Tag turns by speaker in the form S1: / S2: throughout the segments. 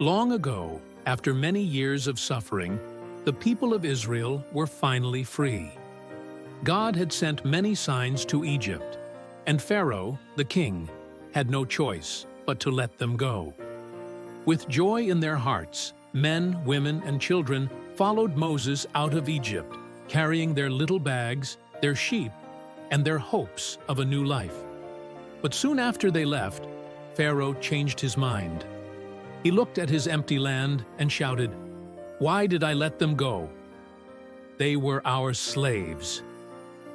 S1: Long ago, after many years of suffering, the people of Israel were finally free. God had sent many signs to Egypt, and Pharaoh, the king, had no choice but to let them go. With joy in their hearts, men, women, and children followed Moses out of Egypt, carrying their little bags, their sheep, and their hopes of a new life. But soon after they left, Pharaoh changed his mind. He looked at his empty land and shouted, "Why did I let them go? They were our slaves."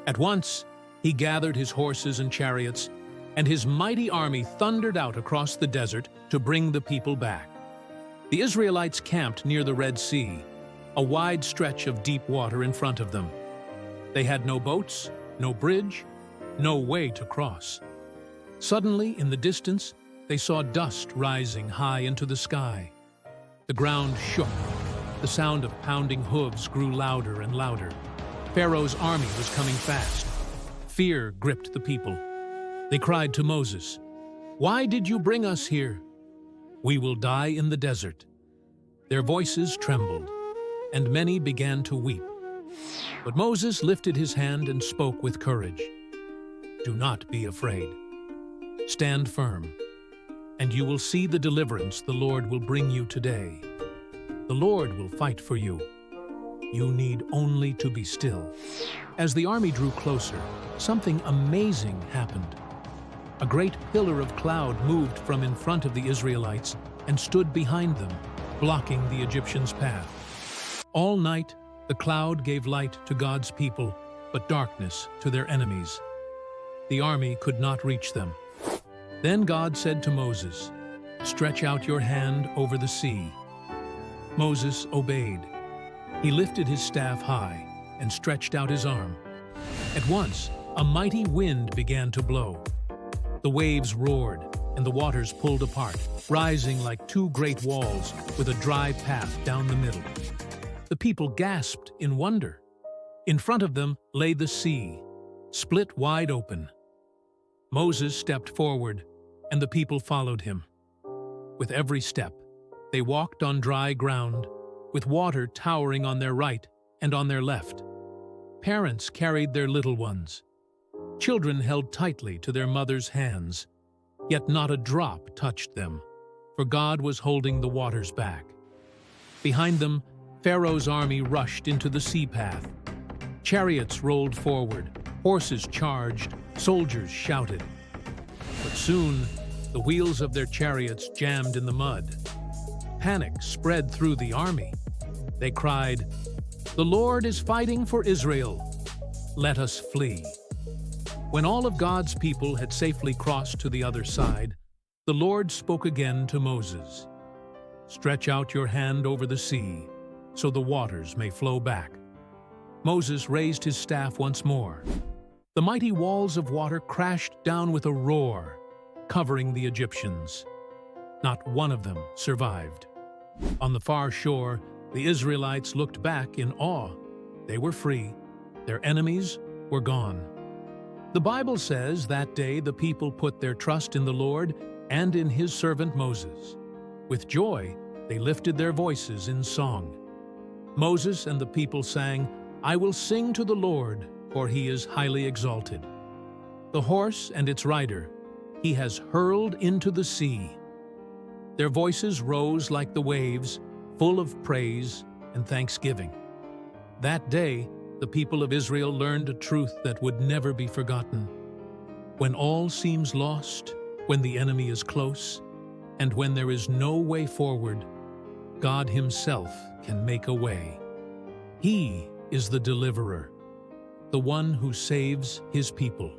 S1: At once, he gathered his horses and chariots, and his mighty army thundered out across the desert to bring the people back. The Israelites camped near the Red Sea, a wide stretch of deep water in front of them. They had no boats, no bridge, no way to cross. Suddenly, in the distance, they saw dust rising high into the sky. The ground shook. The sound of pounding hooves grew louder and louder. Pharaoh's army was coming fast. Fear gripped the people. They cried to Moses, "Why did you bring us here? We will die in the desert." Their voices trembled, and many began to weep. But Moses lifted his hand and spoke with courage. "Do not be afraid. Stand firm, and you will see the deliverance the Lord will bring you today. The Lord will fight for you. You need only to be still." As the army drew closer, something amazing happened. A great pillar of cloud moved from in front of the Israelites and stood behind them, blocking the Egyptians' path. All night, the cloud gave light to God's people, but darkness to their enemies. The army could not reach them. Then God said to Moses, "Stretch out your hand over the sea." Moses obeyed. He lifted his staff high and stretched out his arm. At once, a mighty wind began to blow. The waves roared, and the waters pulled apart, rising like two great walls with a dry path down the middle. The people gasped in wonder. In front of them lay the sea, split wide open. Moses stepped forward, and the people followed him. With every step, they walked on dry ground, with water towering on their right and on their left. Parents carried their little ones. Children held tightly to their mothers' hands, yet not a drop touched them, for God was holding the waters back. Behind them, Pharaoh's army rushed into the sea path. Chariots rolled forward, horses charged, soldiers shouted. But soon, the wheels of their chariots jammed in the mud. Panic spread through the army. They cried, "The Lord is fighting for Israel. Let us flee." When all of God's people had safely crossed to the other side, the Lord spoke again to Moses. "Stretch out your hand over the sea, so the waters may flow back." Moses raised his staff once more. The mighty walls of water crashed down with a roar, covering the Egyptians. Not one of them survived. On the far shore, the Israelites looked back in awe. They were free. Their enemies were gone. The Bible says that day the people put their trust in the Lord and in his servant Moses. With joy, they lifted their voices in song. Moses and the people sang, "I will sing to the Lord, for he is highly exalted. The horse and its rider he has hurled into the sea." Their voices rose like the waves, full of praise and thanksgiving. That day, the people of Israel learned a truth that would never be forgotten. When all seems lost, when the enemy is close, and when there is no way forward, God himself can make a way. He is the deliverer, the one who saves his people.